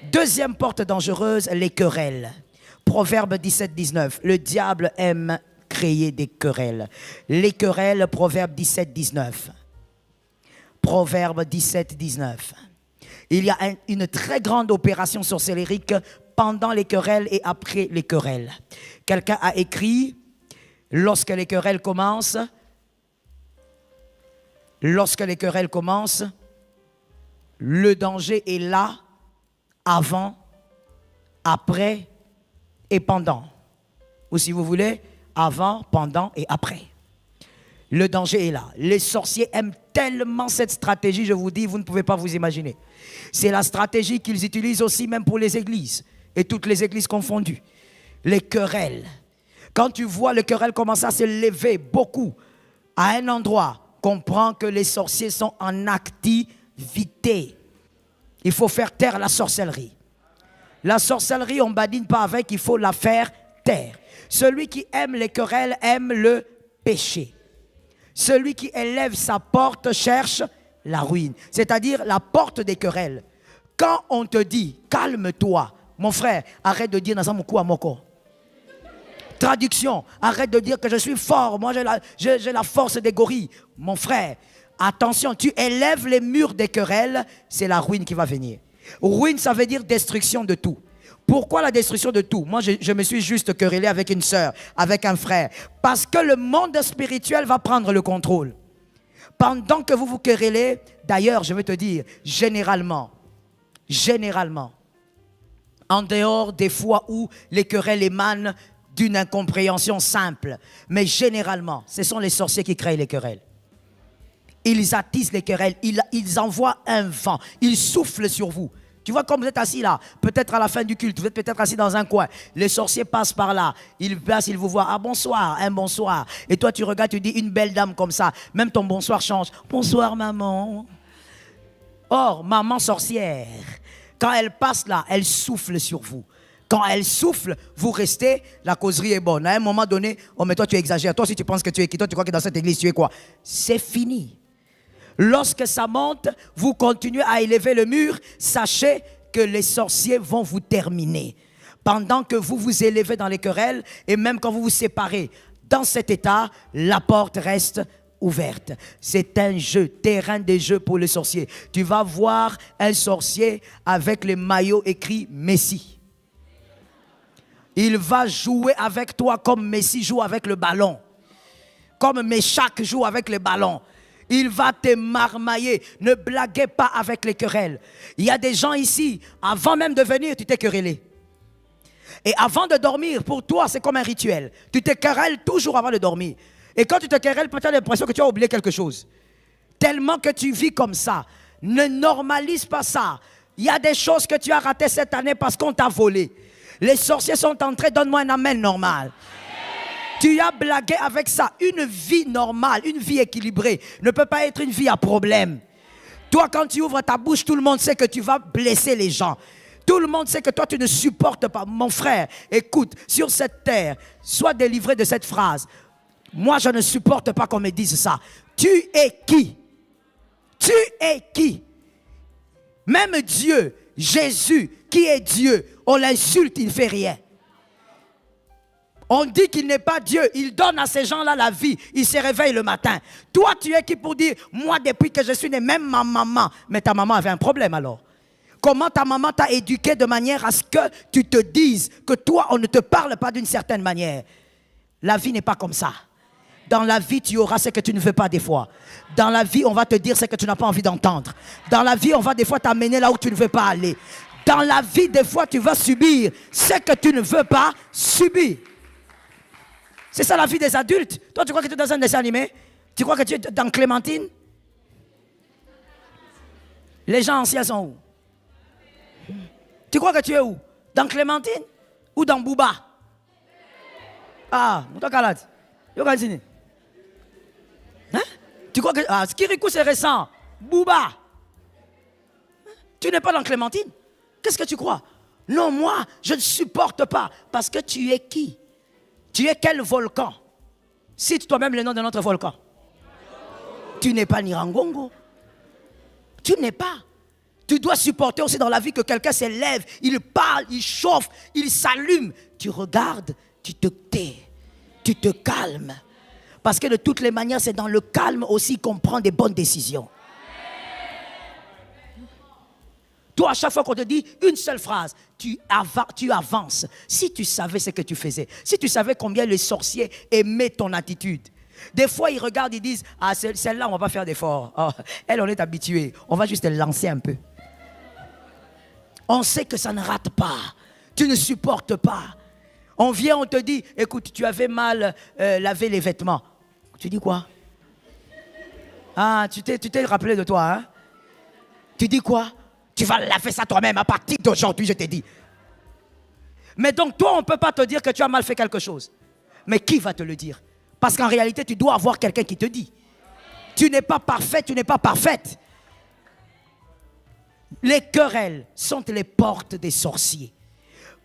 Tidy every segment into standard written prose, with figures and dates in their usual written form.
Deuxième porte dangereuse, les querelles. Proverbe 17, 19. Le diable aime créer des querelles. Les querelles, Proverbe 17, 19. Proverbe 17, 19. Il y a une très grande opération sorcellérique pendant les querelles et après les querelles. Quelqu'un a écrit, lorsque les querelles commencent, le danger est là, avant, après et pendant. Ou si vous voulez, avant, pendant et après. Le danger est là. Les sorciers aiment tellement cette stratégie, je vous dis, vous ne pouvez pas vous imaginer. C'est la stratégie qu'ils utilisent aussi même pour les églises, et toutes les églises confondues. Les querelles. Quand tu vois les querelles commencer à se lever beaucoup à un endroit, comprends que les sorciers sont en activité. Il faut faire taire la sorcellerie. La sorcellerie, on ne badine pas avec, il faut la faire taire. Celui qui aime les querelles aime le péché. Celui qui élève sa porte cherche la ruine. C'est-à-dire la porte des querelles. Quand on te dit, calme-toi, mon frère, arrête de dire Nazamuku Amoko. Traduction, arrête de dire que je suis fort, moi j'ai la force des gorilles. Mon frère, attention, tu élèves les murs des querelles, c'est la ruine qui va venir. Ruine, ça veut dire destruction de tout. Pourquoi la destruction de tout? Moi, je me suis juste querellé avec une sœur, avec un frère. Parce que le monde spirituel va prendre le contrôle. Pendant que vous vous querellez, d'ailleurs, je vais te dire, généralement, en dehors des fois où les querelles émanent d'une incompréhension simple, mais généralement, ce sont les sorciers qui créent les querelles. Ils attisent les querelles, ils envoient un vent, ils soufflent sur vous. Tu vois, comme vous êtes assis là, peut-être à la fin du culte, vous êtes peut-être assis dans un coin, les sorciers passent par là, ils passent, ils vous voient, ah bonsoir, un bonsoir. Et toi tu regardes, tu dis une belle dame comme ça, même ton bonsoir change, bonsoir maman. Or, maman sorcière, quand elle passe là, elle souffle sur vous. Quand elle souffle, vous restez, la causerie est bonne. À un moment donné, oh mais toi tu exagères, toi si tu penses que tu es qui, toi tu crois que dans cette église tu es quoi? C'est fini. Lorsque ça monte, vous continuez à élever le mur, sachez que les sorciers vont vous terminer. Pendant que vous vous élevez dans les querelles, et même quand vous vous séparez, dans cet état, la porte reste ouverte. C'est un jeu, terrain de jeu pour les sorciers. Tu vas voir un sorcier avec les maillots écrits Messie. Il va jouer avec toi comme Messi joue avec le ballon. Comme Méchac joue avec le ballon. Il va te marmailler. Ne blaguez pas avec les querelles. Il y a des gens ici, avant même de venir, tu t'es querellé. Et avant de dormir, pour toi, c'est comme un rituel. Tu te querelles toujours avant de dormir. Et quand tu te querelles, peut-être tu as l'impression que tu as oublié quelque chose. Tellement que tu vis comme ça. Ne normalise pas ça. Il y a des choses que tu as ratées cette année parce qu'on t'a volé. Les sorciers sont entrés, donne-moi un amen normal. Tu as blagué avec ça. Une vie normale, une vie équilibrée ne peut pas être une vie à problème. Toi, quand tu ouvres ta bouche, tout le monde sait que tu vas blesser les gens. Tout le monde sait que toi, tu ne supportes pas. Mon frère, écoute, sur cette terre, sois délivré de cette phrase. Moi, je ne supporte pas qu'on me dise ça. Tu es qui? Tu es qui? Même Dieu, Jésus, qui est Dieu, on l'insulte, il ne fait rien. On dit qu'il n'est pas Dieu, il donne à ces gens-là la vie, ils se réveillent le matin. Toi, tu es qui pour dire, moi depuis que je suis né, même ma maman, mais ta maman avait un problème alors. Comment ta maman t'a éduqué de manière à ce que tu te dises que toi, on ne te parle pas d'une certaine manière. La vie n'est pas comme ça. Dans la vie, tu auras ce que tu ne veux pas des fois. Dans la vie, on va te dire ce que tu n'as pas envie d'entendre. Dans la vie, on va des fois t'amener là où tu ne veux pas aller. Dans la vie, des fois, tu vas subir ce que tu ne veux pas subir. C'est ça la vie des adultes. Toi, tu crois que tu es dans un dessin animé? Tu crois que tu es dans Clémentine? Les gens anciens sont où? Tu crois que tu es où? Dans Clémentine? Ou dans Booba? Ah, toi, Kalad. Hein? Tu crois que... Ah, Skirikou, c'est récent. Booba. Tu n'es pas dans Clémentine? Qu'est-ce que tu crois? Non, moi, je ne supporte pas. Parce que tu es qui? Tu es quel volcan? Cite toi-même le nom de notre volcan. Tu n'es pas Nirangongo. Tu n'es pas. Tu dois supporter aussi dans la vie que quelqu'un s'élève, il parle, il chauffe, il s'allume. Tu regardes, tu te tais, tu te calmes. Parce que de toutes les manières, c'est dans le calme aussi qu'on prend des bonnes décisions. Toi, à chaque fois qu'on te dit une seule phrase, tu avances. Si tu savais ce que tu faisais, si tu savais combien les sorciers aimaient ton attitude. Des fois, ils regardent, ils disent, ah, celle-là, on ne va pas faire d'effort. Oh, elle, on est habitué. On va juste la lancer un peu. On sait que ça ne rate pas. Tu ne supportes pas. On vient, on te dit, écoute, tu avais mal lavé les vêtements. Tu dis quoi? Ah, tu t'es rappelé de toi, hein? Tu dis quoi? Tu vas laver ça toi-même à partir d'aujourd'hui, je t'ai dit. Mais donc, toi, on ne peut pas te dire que tu as mal fait quelque chose. Mais qui va te le dire? Parce qu'en réalité, tu dois avoir quelqu'un qui te dit. Tu n'es pas parfait, tu n'es pas parfaite. Les querelles sont les portes des sorciers.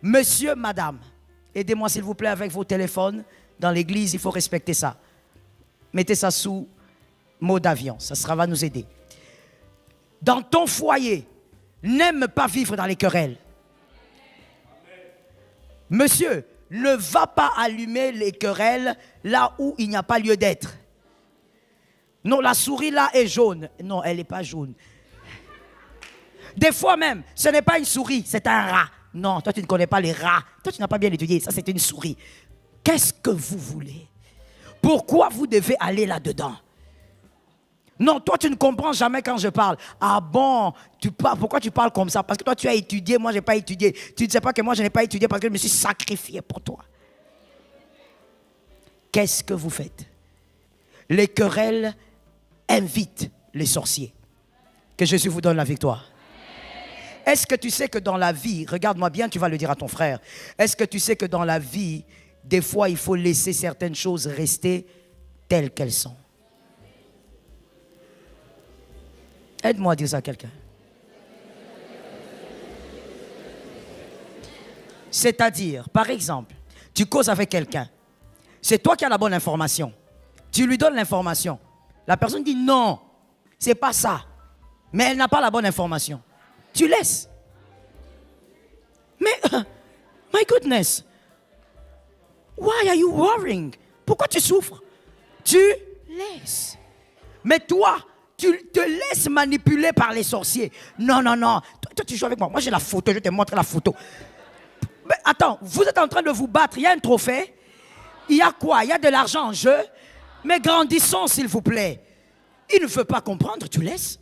Monsieur, madame, aidez-moi s'il vous plaît avec vos téléphones. Dans l'église, il faut respecter ça. Mettez ça sous mode avion, ça va nous aider. Dans ton foyer, n'aime pas vivre dans les querelles. Monsieur, ne va pas allumer les querelles là où il n'y a pas lieu d'être. Non, la souris là est jaune. Non, elle n'est pas jaune. Des fois même, ce n'est pas une souris, c'est un rat. Non, toi tu ne connais pas les rats. Toi tu n'as pas bien étudié, ça c'est une souris. Qu'est-ce que vous voulez? Pourquoi vous devez aller là-dedans? Non, toi tu ne comprends jamais quand je parle. Ah bon, pourquoi tu parles comme ça? Parce que toi tu as étudié, moi je n'ai pas étudié. Tu ne sais pas que moi je n'ai pas étudié parce que je me suis sacrifié pour toi. Qu'est-ce que vous faites? Les querelles invitent les sorciers. Que Jésus vous donne la victoire. Est-ce que tu sais que dans la vie, regarde-moi bien, tu vas le dire à ton frère. Est-ce que tu sais que dans la vie, des fois il faut laisser certaines choses rester telles qu'elles sont? Aide-moi à dire ça à quelqu'un. C'est-à-dire, par exemple, tu causes avec quelqu'un. C'est toi qui as la bonne information. Tu lui donnes l'information. La personne dit non, c'est pas ça. Mais elle n'a pas la bonne information. Tu laisses. Mais, my goodness, why are you worrying? Pourquoi tu souffres? Tu laisses. Mais toi, tu te laisses manipuler par les sorciers. Non, non, non. Toi, tu joues avec moi. Moi, j'ai la photo. Je te montre la photo. Mais attends, vous êtes en train de vous battre. Il y a un trophée. Il y a quoi? Il y a de l'argent en jeu. Mais grandissons, s'il vous plaît. Il ne veut pas comprendre. Tu laisses.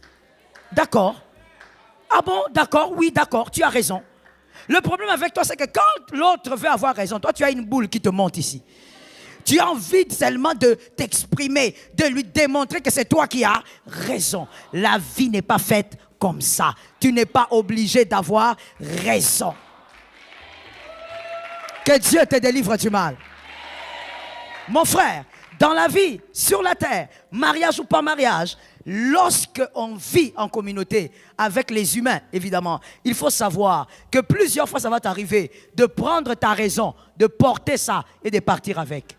D'accord. Ah bon? D'accord. Oui, d'accord. Tu as raison. Le problème avec toi, c'est que quand l'autre veut avoir raison, toi, tu as une boule qui te monte ici. Tu as envie seulement de t'exprimer, de lui démontrer que c'est toi qui as raison. La vie n'est pas faite comme ça. Tu n'es pas obligé d'avoir raison. Que Dieu te délivre du mal. Mon frère, dans la vie, sur la terre, mariage ou pas mariage, lorsqu'on vit en communauté avec les humains, évidemment, il faut savoir que plusieurs fois ça va t'arriver de prendre ta raison, de porter ça et de partir avec.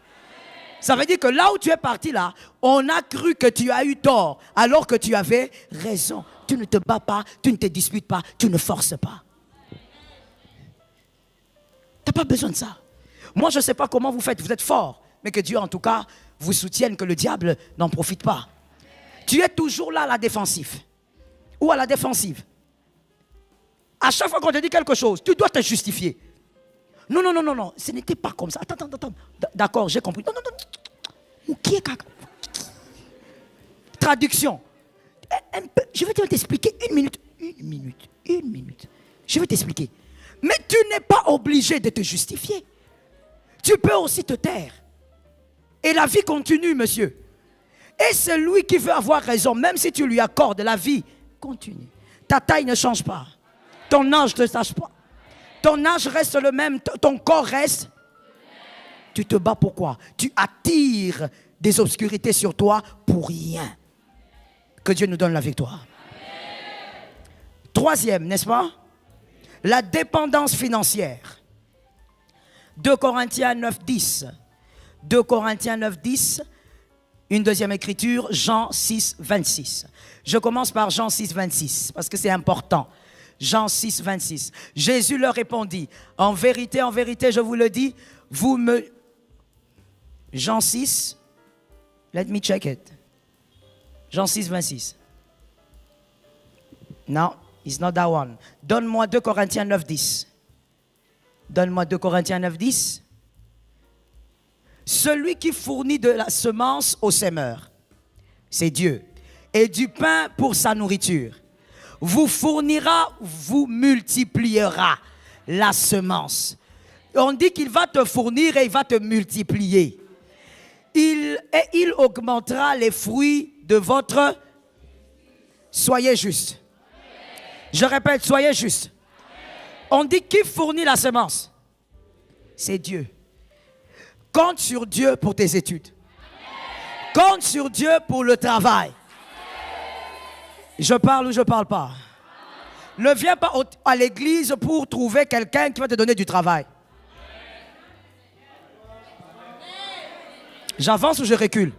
Ça veut dire que là où tu es parti là, on a cru que tu as eu tort alors que tu avais raison. Tu ne te bats pas, tu ne te disputes pas, tu ne forces pas. Tu n'as pas besoin de ça. Moi, je ne sais pas comment vous faites, vous êtes forts. Mais que Dieu, en tout cas, vous soutienne, que le diable n'en profite pas. Tu es toujours là à la défensive. Ou à la défensive. À chaque fois qu'on te dit quelque chose, tu dois te justifier. Non, non, non, non, non, ce n'était pas comme ça. Attends, attends, attends. D'accord, j'ai compris. Non, non, non. Qui est caca? Traduction. Je vais t'expliquer une minute. Une minute. Je vais t'expliquer. Mais tu n'es pas obligé de te justifier. Tu peux aussi te taire. Et la vie continue, monsieur. Et celui qui veut avoir raison, même si tu lui accordes la vie, continue. Ta taille ne change pas. Ton âge ne change pas. Ton âge reste le même, ton corps reste. Tu te bats pourquoi? Tu attires des obscurités sur toi pour rien. Que Dieu nous donne la victoire. Troisième, n'est-ce pas? La dépendance financière. 2 Corinthiens 9, 10. 2 Corinthiens 9, 10. Une deuxième écriture, Jean 6, 26. Je commence par Jean 6, 26, parce que c'est important. Jean 6, 26. Jésus leur répondit, en vérité, je vous le dis, vous me... Jean 6, let me check it. Jean 6, 26. Non, it's not that one. Donne-moi 2 Corinthiens 9, 10. Donne-moi 2 Corinthiens 9, 10. Celui qui fournit de la semence au semeur, c'est Dieu, et du pain pour sa nourriture, vous fournira, vous multipliera la semence. On dit qu'il va te fournir et il va te multiplier. Il augmentera les fruits de votre... Soyez juste. Je répète, soyez juste. On dit qui fournit la semence? C'est Dieu. Compte sur Dieu pour tes études. Compte sur Dieu pour le travail. Je parle ou je ne parle pas? Ne viens pas à l'église pour trouver quelqu'un qui va te donner du travail. J'avance ou je recule?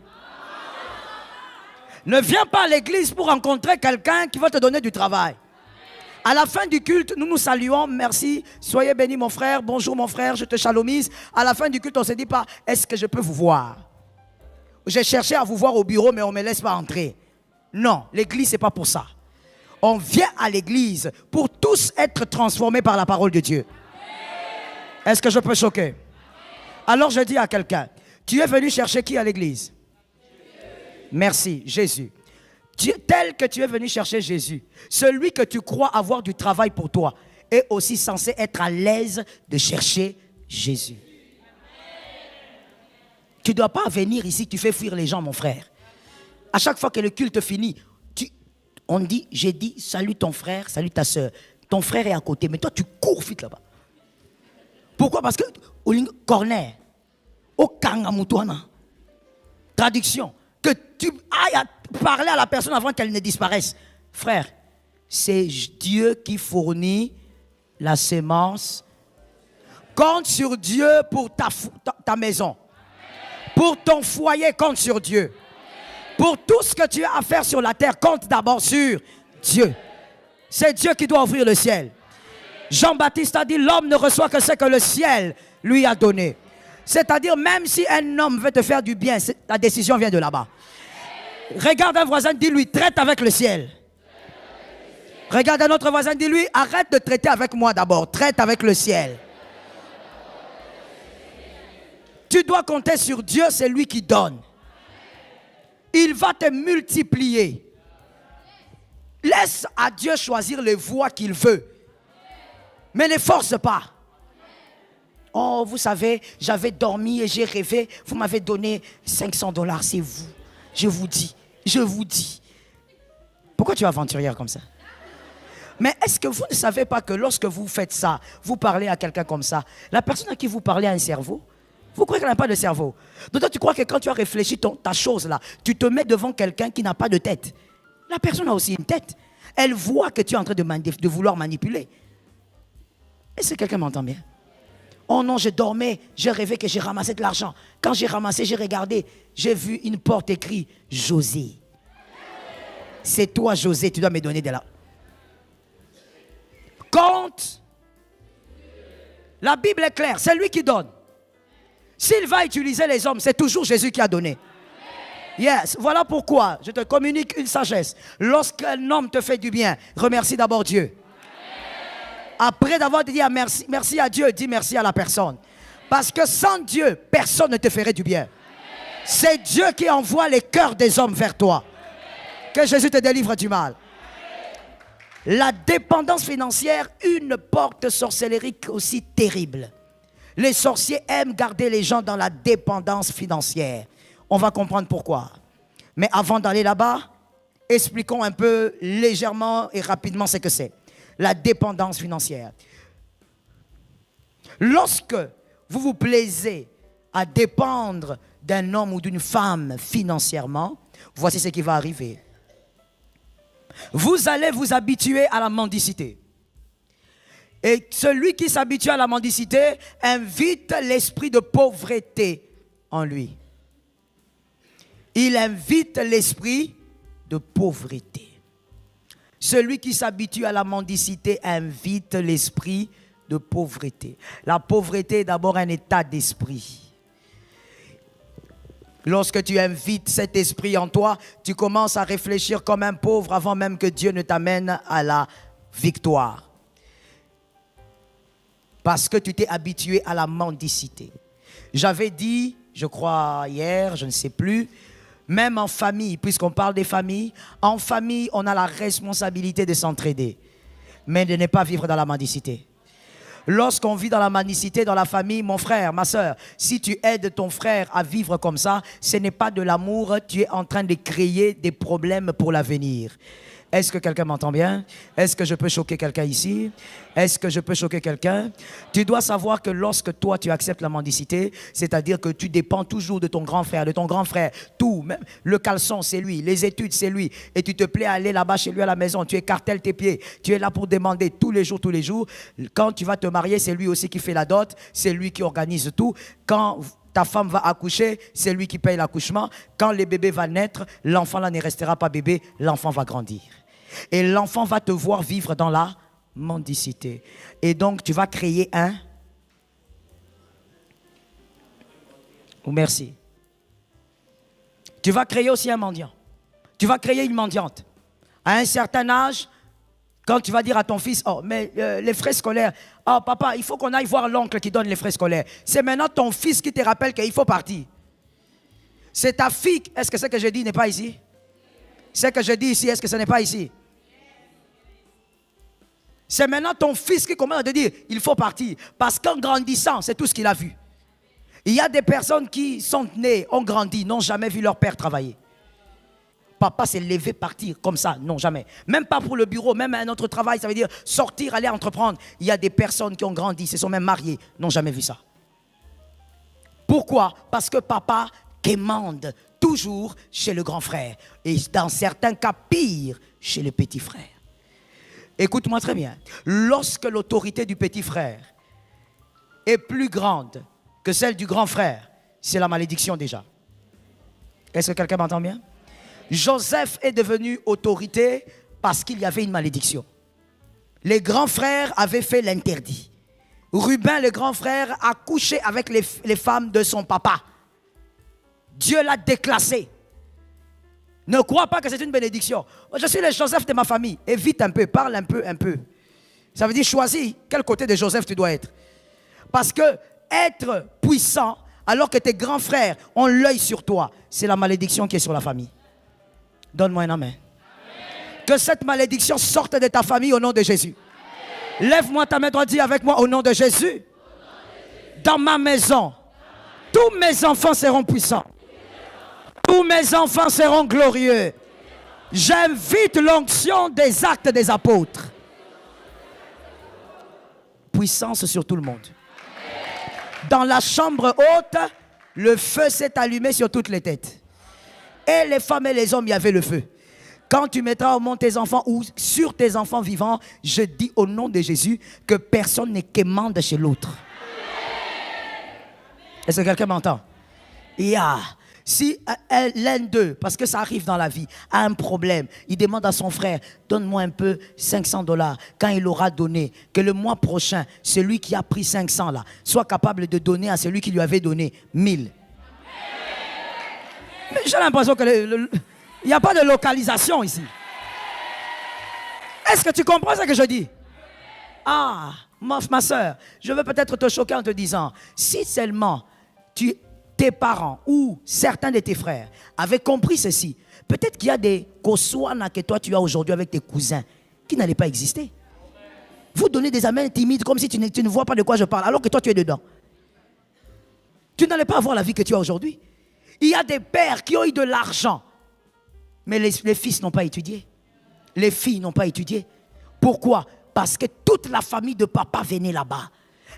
Ne viens pas à l'église pour rencontrer quelqu'un qui va te donner du travail. À la fin du culte, nous nous saluons, merci, soyez bénis mon frère, bonjour mon frère, je te chalomise. À la fin du culte, on ne se dit pas, est-ce que je peux vous voir? J'ai cherché à vous voir au bureau, mais on ne me laisse pas entrer. Non, l'église, ce n'est pas pour ça. On vient à l'église pour tous être transformés par la parole de Dieu. Est-ce que je peux choquer? Alors je dis à quelqu'un, tu es venu chercher qui à l'église? Merci, Jésus. Tel que tu es venu chercher Jésus, celui que tu crois avoir du travail pour toi, est aussi censé être à l'aise de chercher Jésus. Tu ne dois pas venir ici, tu fais fuir les gens, mon frère. À chaque fois que le culte finit, on dit, j'ai dit, salut ton frère, salut ta soeur. Ton frère est à côté, mais toi tu cours vite là-bas. Pourquoi? Parce que, corner, au kangamutouana, traduction, que tu ailles à parler à la personne avant qu'elle ne disparaisse. Frère, c'est Dieu qui fournit la sémence. Compte sur Dieu pour ta maison. Pour ton foyer, compte sur Dieu. Pour tout ce que tu as à faire sur la terre, compte d'abord sur Dieu. C'est Dieu qui doit ouvrir le ciel. Jean-Baptiste a dit, l'homme ne reçoit que ce que le ciel lui a donné. C'est-à-dire, même si un homme veut te faire du bien, la décision vient de là-bas. Regarde un voisin, dis-lui, traite avec le ciel. Regarde un autre voisin, dis-lui, arrête de traiter avec moi d'abord, traite avec le ciel. Tu dois compter sur Dieu, c'est lui qui donne. Il va te multiplier. Laisse à Dieu choisir les voies qu'il veut. Mais ne force pas. Oh, vous savez, j'avais dormi et j'ai rêvé. Vous m'avez donné 500 $, c'est vous. Je vous dis, je vous dis. Pourquoi tu es aventurière comme ça? Mais est-ce que vous ne savez pas que lorsque vous faites ça, vous parlez à quelqu'un comme ça, la personne à qui vous parlez a un cerveau? Vous croyez qu'elle n'a pas de cerveau? Donc tu crois que quand tu as réfléchi ta chose là, tu te mets devant quelqu'un qui n'a pas de tête. La personne a aussi une tête. Elle voit que tu es en train de vouloir manipuler. Est-ce que quelqu'un m'entend bien? Oh non, je dormais, j'ai rêvé que j'ai ramassé de l'argent. Quand j'ai ramassé, j'ai regardé, j'ai vu une porte écrite José. C'est toi, José, tu dois me donner de l'argent. Compte. La Bible est claire, c'est lui qui donne. S'il va utiliser les hommes, c'est toujours Jésus qui a donné. Yes, voilà pourquoi je te communique une sagesse. Lorsqu'un homme te fait du bien, remercie d'abord Dieu. Après d'avoir dit merci à Dieu, dis merci à la personne. Parce que sans Dieu, personne ne te ferait du bien. C'est Dieu qui envoie les cœurs des hommes vers toi. Que Jésus te délivre du mal. La dépendance financière, une porte sorcellérique aussi terrible. Les sorciers aiment garder les gens dans la dépendance financière. On va comprendre pourquoi. Mais avant d'aller là-bas, expliquons un peu légèrement et rapidement ce que c'est. La dépendance financière. Lorsque vous vous plaisez à dépendre d'un homme ou d'une femme financièrement, voici ce qui va arriver. Vous allez vous habituer à la mendicité. Et celui qui s'habitue à la mendicité invite l'esprit de pauvreté en lui. Il invite l'esprit de pauvreté. Celui qui s'habitue à la mendicité invite l'esprit de pauvreté. La pauvreté est d'abord un état d'esprit. Lorsque tu invites cet esprit en toi, tu commences à réfléchir comme un pauvre avant même que Dieu ne t'amène à la victoire. Parce que tu t'es habitué à la mendicité. J'avais dit, je crois hier, je ne sais plus, même en famille, puisqu'on parle des familles, en famille, on a la responsabilité de s'entraider, mais de ne pas vivre dans la mendicité. Lorsqu'on vit dans la mendicité dans la famille, mon frère, ma soeur, si tu aides ton frère à vivre comme ça, ce n'est pas de l'amour, tu es en train de créer des problèmes pour l'avenir. Est-ce que quelqu'un m'entend bien? Est-ce que je peux choquer quelqu'un ici? Est-ce que je peux choquer quelqu'un? Tu dois savoir que lorsque toi tu acceptes la mendicité, c'est-à-dire que tu dépends toujours de ton grand frère, tout, même le caleçon c'est lui, les études c'est lui, et tu te plais à aller là-bas chez lui à la maison, tu écartèles tes pieds, tu es là pour demander tous les jours, quand tu vas te marier, c'est lui aussi qui fait la dot, c'est lui qui organise tout, quand ta femme va accoucher, c'est lui qui paye l'accouchement, quand le bébé va naître, l'enfant là ne restera pas bébé, l'enfant va grandir. Et l'enfant va te voir vivre dans la mendicité. Et donc, tu vas créer un... Merci. Tu vas créer aussi un mendiant. Tu vas créer une mendiante. À un certain âge, quand tu vas dire à ton fils, oh, mais les frais scolaires, oh papa, il faut qu'on aille voir l'oncle qui donne les frais scolaires. C'est maintenant ton fils qui te rappelle qu'il faut partir. C'est ta fille, est-ce que ce que je dis n'est pas ici? Ce que je dis ici, est-ce que ce n'est pas ici? C'est maintenant ton fils qui commence à te dire, il faut partir. Parce qu'en grandissant, c'est tout ce qu'il a vu. Il y a des personnes qui sont nées, ont grandi, n'ont jamais vu leur père travailler. Papa s'est levé, partir comme ça, non, jamais. Même pas pour le bureau, même un autre travail, ça veut dire sortir, aller entreprendre. Il y a des personnes qui ont grandi, se sont même mariées, n'ont jamais vu ça. Pourquoi? Parce que papa quémande toujours chez le grand frère. Et dans certains cas, pire, chez le petit frère. Écoute-moi très bien. Lorsque l'autorité du petit frère est plus grande que celle du grand frère, c'est la malédiction déjà. Est-ce que quelqu'un m'entend bien? Joseph est devenu autorité parce qu'il y avait une malédiction. Les grands frères avaient fait l'interdit. Ruben, le grand frère, a couché avec les femmes de son papa. Dieu l'a déclassé. Ne crois pas que c'est une bénédiction. Je suis le Joseph de ma famille. Évite un peu, parle un peu. Ça veut dire choisis quel côté de Joseph tu dois être. Parce que être puissant alors que tes grands frères ont l'œil sur toi, c'est la malédiction qui est sur la famille. Donne-moi un amen. Que cette malédiction sorte de ta famille au nom de Jésus. Lève-moi ta main droite, dis avec moi au nom de Jésus. Dans ma maison, tous mes enfants seront puissants. Tous mes enfants seront glorieux. J'invite l'onction des actes des apôtres. Puissance sur tout le monde. Dans la chambre haute, le feu s'est allumé sur toutes les têtes. Et les femmes et les hommes, il y avait le feu. Quand tu mettras au monde tes enfants ou sur tes enfants vivants, je dis au nom de Jésus que personne ne quémande chez l'autre. Est-ce que quelqu'un m'entend? Si l'un d'eux, parce que ça arrive dans la vie, a un problème, il demande à son frère, donne-moi un peu 500 $. Quand il aura donné, que le mois prochain, celui qui a pris 500 là, soit capable de donner à celui qui lui avait donné 1000. Mais j'ai l'impression qu'il n'y a pas de localisation ici. Est-ce que tu comprends ce que je dis? Ah, ma soeur, je veux peut-être te choquer en te disant, si seulement tes parents ou certains de tes frères avaient compris ceci, peut-être qu'il y a des koswana que toi tu as aujourd'hui avec tes cousins qui n'allaient pas exister. Vous donnez des amens timides comme si tu ne vois pas de quoi je parle, alors que toi tu es dedans. Tu n'allais pas avoir la vie que tu as aujourd'hui. Il y a des pères qui ont eu de l'argent, mais les fils n'ont pas étudié. Les filles n'ont pas étudié. Pourquoi? Parce que toute la famille de papa venait là-bas.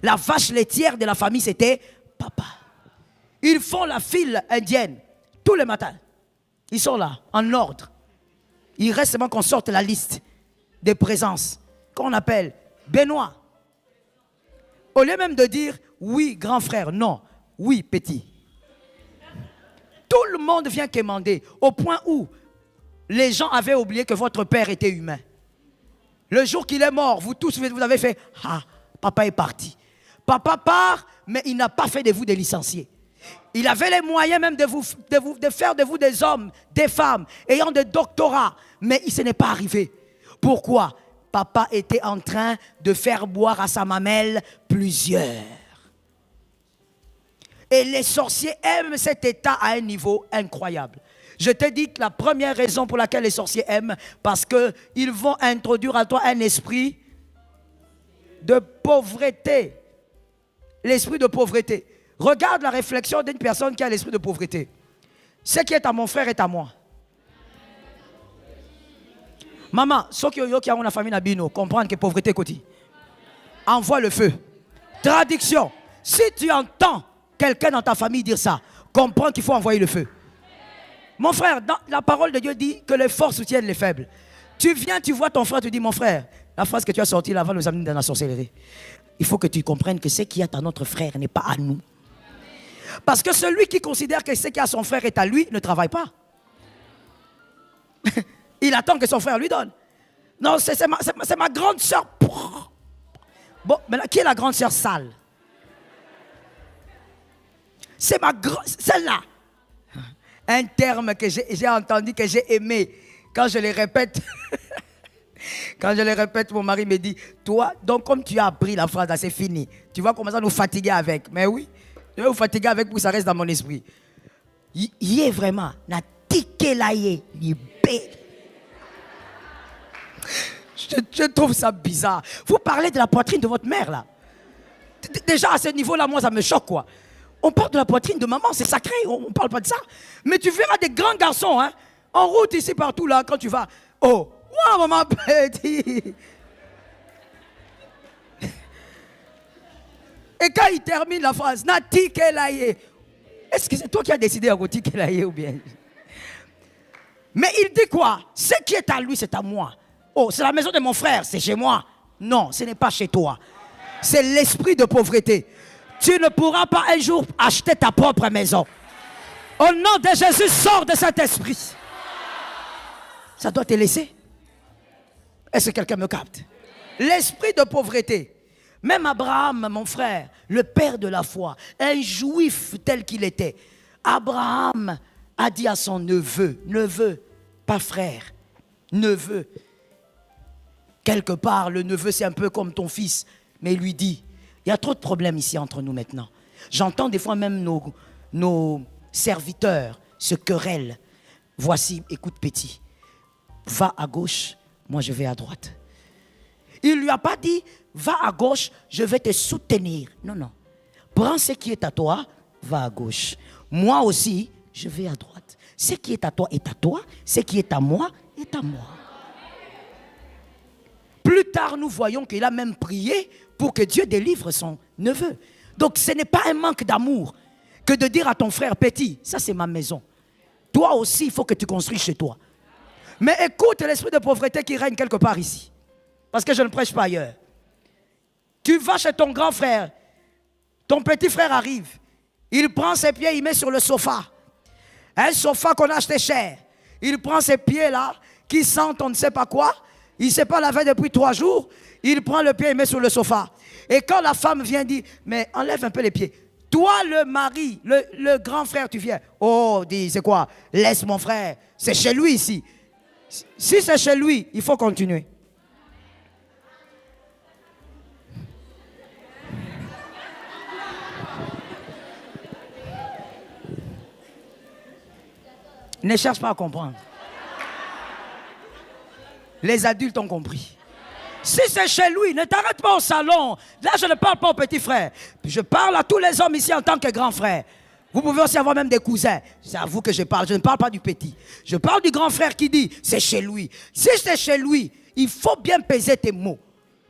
La vache laitière de la famille, c'était papa. Ils font la file indienne tous les matins. Ils sont là, en ordre. Il reste seulement qu'on sorte la liste des présences, qu'on appelle Benoît. Au lieu même de dire, oui, grand frère, non, oui, petit. Tout le monde vient quémander, au point où les gens avaient oublié que votre père était humain. Le jour qu'il est mort, vous tous, vous avez fait, ah, papa est parti. Papa part, mais il n'a pas fait de vous des licenciés. Il avait les moyens même de faire de vous des hommes, des femmes, ayant des doctorats. Mais ce n'est pas arrivé. Pourquoi? Papa était en train de faire boire à sa mamelle plusieurs. Et les sorciers aiment cet état à un niveau incroyable. Je te dis que la première raison pour laquelle les sorciers aiment, parce qu'ils vont introduire à toi un esprit de pauvreté. L'esprit de pauvreté. Regarde la réflexion d'une personne qui a l'esprit de pauvreté. Ce qui est à mon frère est à moi. Maman, ceux qui ont la famille Nabino, comprendre que pauvreté côté. Envoie le feu. Traduction. Si tu entends quelqu'un dans ta famille dire ça, comprends qu'il faut envoyer le feu. Mon frère, dans la parole de Dieu dit que les forts soutiennent les faibles. Tu viens, tu vois ton frère, tu dis, mon frère, la phrase que tu as sortie là va nous amener dans la sorcellerie. Il faut que tu comprennes que ce qui est à notre frère n'est pas à nous. Parce que celui qui considère que ce qui est à son frère est à lui ne travaille pas. Il attend que son frère lui donne. Non, c'est ma grande soeur. Bon, maintenant, qui est la grande soeur sale? C'est ma grande... Celle-là. Un terme que j'ai entendu, que j'ai aimé. Quand je le répète... Quand je le répète, mon mari me dit, toi, donc comme tu as appris la phrase, c'est fini. Tu vas commencer à nous fatiguer avec. Mais oui, je vais vous fatiguer avec pour que ça reste dans mon esprit. Il est vraiment, na tiké laïe, je trouve ça bizarre. Vous parlez de la poitrine de votre mère, là. Déjà, à ce niveau-là, moi, ça me choque, quoi. On parle de la poitrine de maman, c'est sacré, on ne parle pas de ça. Mais tu verras des grands garçons, hein, en route ici, partout, là, quand tu vas. Oh, wow, maman petit. Et quand il termine la phrase, Nati Kelaye, est-ce que c'est toi qui as décidé à Nati Kelaye ou bien? Mais il dit quoi? Ce qui est à lui, c'est à moi. Oh, c'est la maison de mon frère, c'est chez moi. Non, ce n'est pas chez toi. C'est l'esprit de pauvreté. Tu ne pourras pas un jour acheter ta propre maison. Au nom de Jésus, sors de cet esprit. Ça doit te laisser. Est-ce que quelqu'un me capte? L'esprit de pauvreté. Même Abraham, mon frère, le père de la foi, un juif tel qu'il était, Abraham a dit à son neveu, pas frère, neveu. Quelque part, le neveu, c'est un peu comme ton fils. Mais il lui dit, il y a trop de problèmes ici entre nous maintenant. J'entends des fois même nos serviteurs se querellent. Voici, écoute petit, va à gauche, moi je vais à droite. Il ne lui a pas dit, va à gauche, je vais te soutenir. Non, non. Prends ce qui est à toi, va à gauche. Moi aussi, je vais à droite. Ce qui est à toi est à toi, ce qui est à moi est à moi. Plus tard, nous voyons qu'il a même prié pour que Dieu délivre son neveu. Donc, ce n'est pas un manque d'amour que de dire à ton frère petit, ça c'est ma maison. Toi aussi, il faut que tu construises chez toi. Mais écoute l'esprit de pauvreté qui règne quelque part ici. Parce que je ne prêche pas ailleurs. Tu vas chez ton grand frère. Ton petit frère arrive. Il prend ses pieds, il met sur le sofa. Un sofa qu'on a acheté cher. Il prend ses pieds là, qui sentent on ne sait pas quoi. Il ne s'est pas lavé depuis 3 jours. Il prend le pied et met sur le sofa. Et quand la femme vient dire, mais enlève un peu les pieds. Toi, le mari, le grand frère, tu viens. Oh, dis, c'est quoi? Laisse mon frère. C'est chez lui ici. Si c'est chez lui, il faut continuer. Ne cherche pas à comprendre. Les adultes ont compris. Si c'est chez lui, ne t'arrête pas au salon. Là, je ne parle pas au petit frère. Je parle à tous les hommes ici en tant que grand frère. Vous pouvez aussi avoir même des cousins. C'est à vous que je parle. Je ne parle pas du petit. Je parle du grand frère qui dit, c'est chez lui. Si c'est chez lui, il faut bien peser tes mots.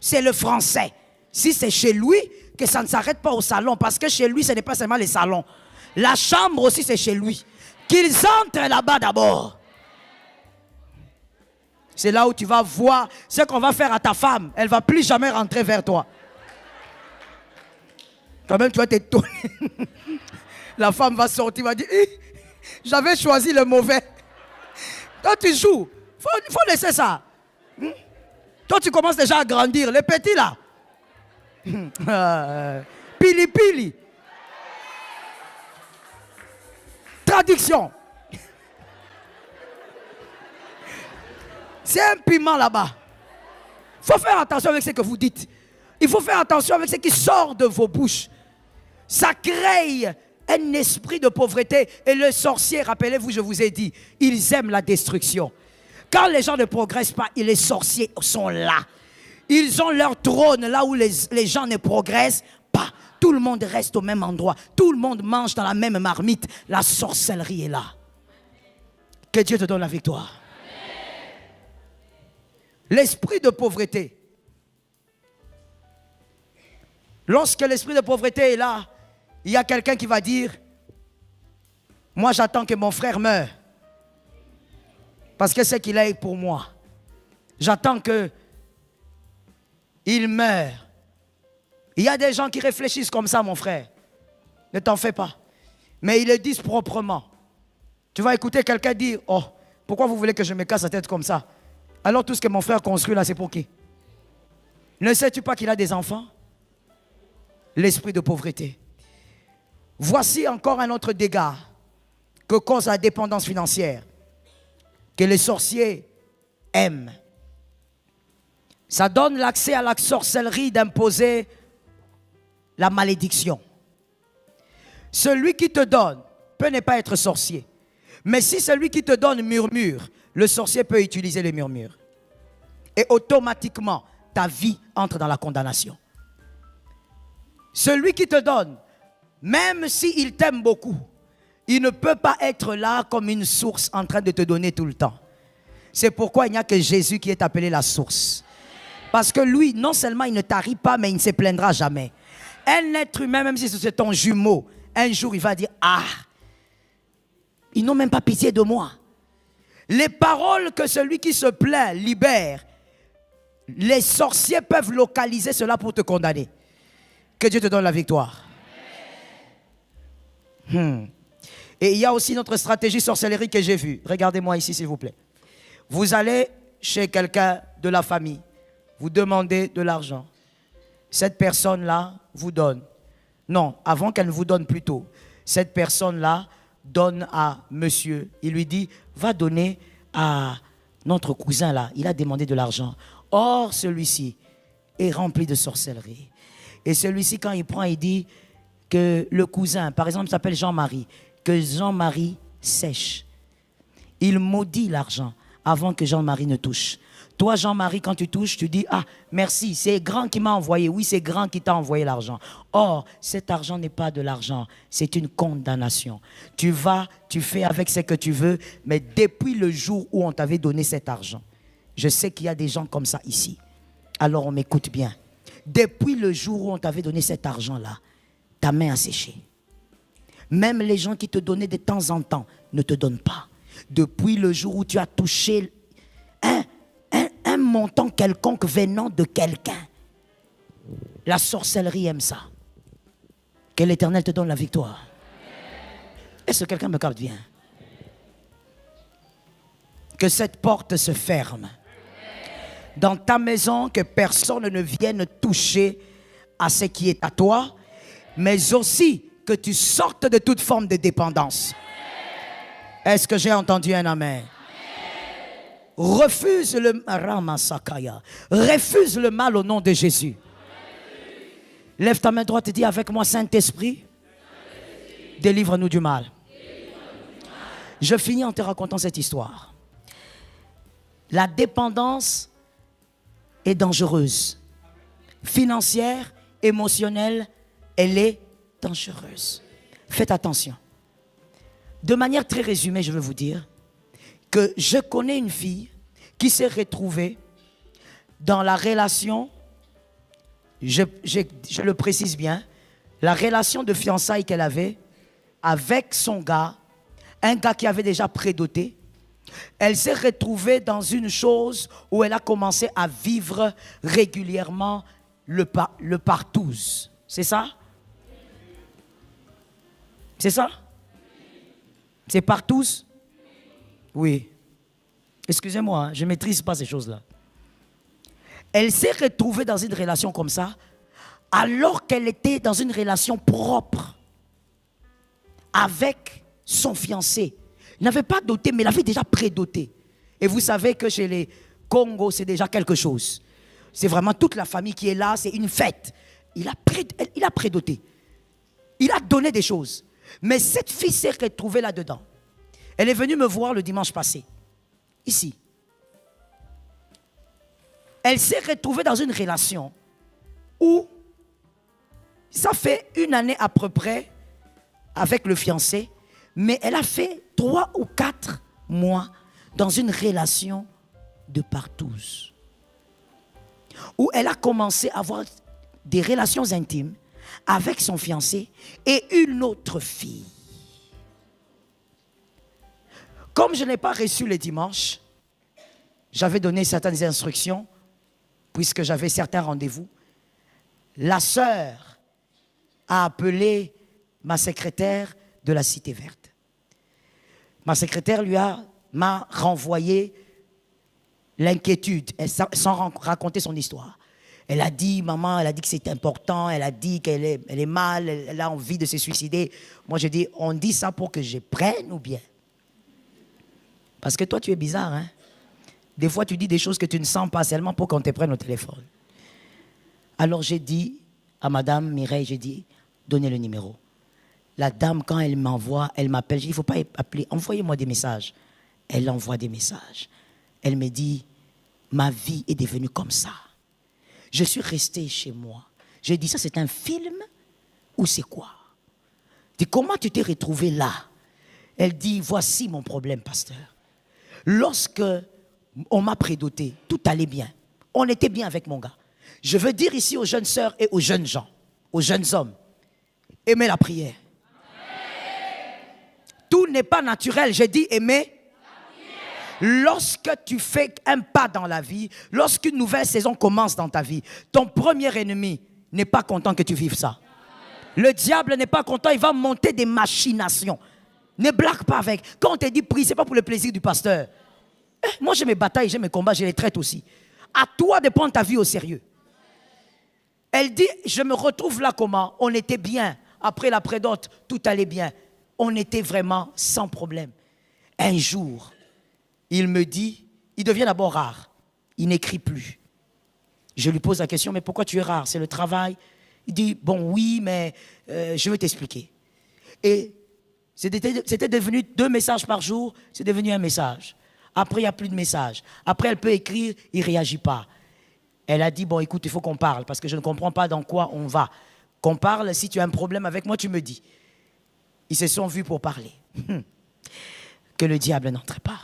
C'est le français. Si c'est chez lui, que ça ne s'arrête pas au salon. Parce que chez lui, ce n'est pas seulement les salons. La chambre aussi, c'est chez lui. Qu'ils entrent là-bas d'abord. C'est là où tu vas voir ce qu'on va faire à ta femme. Elle ne va plus jamais rentrer vers toi. Quand même, tu vas t'étonner. La femme va sortir, va dire, j'avais choisi le mauvais. Toi, tu joues. Il faut laisser ça. Toi, tu commences déjà à grandir. Les petits, là. Pili, pili. Traduction. C'est un piment là-bas. Il faut faire attention avec ce que vous dites. Il faut faire attention avec ce qui sort de vos bouches. Ça crée un esprit de pauvreté. Et les sorciers, rappelez-vous, je vous ai dit, ils aiment la destruction. Quand les gens ne progressent pas, les sorciers sont là. Ils ont leur trône là où les gens ne progressent pas. Tout le monde reste au même endroit. Tout le monde mange dans la même marmite. La sorcellerie est là. Que Dieu te donne la victoire. L'esprit de pauvreté. Lorsque l'esprit de pauvreté est là, il y a quelqu'un qui va dire, moi j'attends que mon frère meure. Parce que c'est qu'il a pour moi. J'attends que il meure. Il y a des gens qui réfléchissent comme ça, mon frère. Ne t'en fais pas. Mais ils le disent proprement. Tu vas écouter quelqu'un dire, oh, pourquoi vous voulez que je me casse la tête comme ça? Alors tout ce que mon frère construit là, c'est pour qui? Ne sais-tu pas qu'il a des enfants? L'esprit de pauvreté. Voici encore un autre dégât que cause la dépendance financière, que les sorciers aiment. Ça donne l'accès à la sorcellerie d'imposer la malédiction. Celui qui te donne peut ne pas être sorcier. Mais si celui qui te donne murmure, le sorcier peut utiliser les murmures. Et automatiquement, ta vie entre dans la condamnation. Celui qui te donne, même s'il t'aime beaucoup, il ne peut pas être là comme une source en train de te donner tout le temps. C'est pourquoi il n'y a que Jésus qui est appelé la source. Parce que lui, non seulement il ne tarit pas, mais il ne se plaindra jamais. Un être humain, même si c'est ton jumeau, un jour il va dire, ah, ils n'ont même pas pitié de moi. Les paroles que celui qui se plaint libère, les sorciers peuvent localiser cela pour te condamner. Que Dieu te donne la victoire. Et il y a aussi notre stratégie sorcellerie que j'ai vue. Regardez-moi ici s'il vous plaît. Vous allez chez quelqu'un de la famille, vous demandez de l'argent. Cette personne-là vous donne. Non, avant qu'elle ne vous donne plutôt. Cette personne-là donne à monsieur. Il lui dit, va donner à notre cousin là. Il a demandé de l'argent. Or, celui-ci est rempli de sorcellerie. Et celui-ci, quand il prend, il dit que le cousin, par exemple, s'appelle Jean-Marie, que Jean-Marie sèche. Il maudit l'argent avant que Jean-Marie ne touche. Toi, Jean-Marie, quand tu touches, tu dis, ah, merci, c'est grand qui m'a envoyé. Oui, c'est grand qui t'a envoyé l'argent. Or, cet argent n'est pas de l'argent, c'est une condamnation. Tu vas, tu fais avec ce que tu veux, mais depuis le jour où on t'avait donné cet argent, je sais qu'il y a des gens comme ça ici. Alors, on m'écoute bien. Depuis le jour où on t'avait donné cet argent-là, ta main a séché. Même les gens qui te donnaient de temps en temps ne te donnent pas. Depuis le jour où tu as touché un montant quelconque venant de quelqu'un, la sorcellerie aime ça. Que l'Éternel te donne la victoire. Est-ce que quelqu'un me capte bien? Que cette porte se ferme. Dans ta maison, que personne ne vienne toucher à ce qui est à toi, mais aussi que tu sortes de toute forme de dépendance. Est-ce que j'ai entendu un amen? Refuse le refuse le mal au nom de Jésus. Lève ta main droite et dis avec moi, Saint-Esprit, délivre-nous du mal. Je finis en te racontant cette histoire. La dépendance est dangereuse. Financière, émotionnelle, elle est dangereuse. Faites attention. De manière très résumée, je veux vous dire que je connais une fille qui s'est retrouvée dans la relation, je le précise bien, la relation de fiançailles qu'elle avait avec son gars, un gars qui avait déjà prédoté. Elle s'est retrouvée dans une chose où elle a commencé à vivre régulièrement le partouze. C'est ça? C'est ça? C'est partouze? Oui. Excusez-moi, je ne maîtrise pas ces choses-là. Elle s'est retrouvée dans une relation comme ça, alors qu'elle était dans une relation propre avec son fiancé. Il n'avait pas doté, mais il avait déjà prédoté. Et vous savez que chez les Congos, c'est déjà quelque chose. C'est vraiment toute la famille qui est là, c'est une fête. Il a prédoté. Il a donné des choses. Mais cette fille s'est retrouvée là-dedans. Elle est venue me voir le dimanche passé, ici. Elle s'est retrouvée dans une relation où ça fait une année à peu près avec le fiancé, mais elle a fait 3 ou 4 mois dans une relation de partouze, où elle a commencé à avoir des relations intimes avec son fiancé et une autre fille. Comme je n'ai pas reçu les dimanches, j'avais donné certaines instructions, puisque j'avais certains rendez-vous. La sœur a appelé ma secrétaire de la Cité Verte. Ma secrétaire m'a renvoyé l'inquiétude, sans raconter son histoire. Elle a dit, maman, elle a dit que c'est important, elle a dit qu'elle est mal, elle a envie de se suicider. Moi, j'ai dit, on dit ça pour que je prenne ou bien? Parce que toi, tu es bizarre, hein? Des fois, tu dis des choses que tu ne sens pas seulement pour qu'on te prenne au téléphone. Alors, j'ai dit à madame Mireille, j'ai dit, donnez le numéro. La dame, quand elle m'envoie, elle m'appelle, j'ai dit, il ne faut pas appeler, envoyez-moi des messages. Elle envoie des messages. Elle me dit, ma vie est devenue comme ça. Je suis resté chez moi. J'ai dit, ça c'est un film ou c'est quoi? Je dis, comment tu t'es retrouvé là? Elle dit, voici mon problème, pasteur. Lorsque on m'a prédoté, tout allait bien. On était bien avec mon gars. Je veux dire ici aux jeunes sœurs et aux jeunes gens, aux jeunes hommes, aimez la prière. Tout n'est pas naturel. J'ai dit aimer. Lorsque tu fais un pas dans la vie, lorsqu'une nouvelle saison commence dans ta vie, ton premier ennemi n'est pas content que tu vives ça. Le diable n'est pas content, il va monter des machinations. Ne blague pas avec. Quand on te dit prie, ce n'est pas pour le plaisir du pasteur. Moi j'ai mes batailles, j'ai mes combats, je les traite aussi. À toi de prendre ta vie au sérieux. Elle dit, je me retrouve là comment? On était bien. Après la prédote, tout allait bien. On était vraiment sans problème. Un jour, il me dit, il devient d'abord rare. Il n'écrit plus. Je lui pose la question, mais pourquoi tu es rare? C'est le travail? Il dit, bon oui, mais je vais t'expliquer. Et c'était devenu 2 messages par jour, c'est devenu un message. Après, il n'y a plus de messages. Après, elle peut écrire, il ne réagit pas. Elle a dit, bon écoute, il faut qu'on parle, parce que je ne comprends pas dans quoi on va. Qu'on parle, si tu as un problème avec moi, tu me dis. Ils se sont vus pour parler. Que le diable n'entre pas.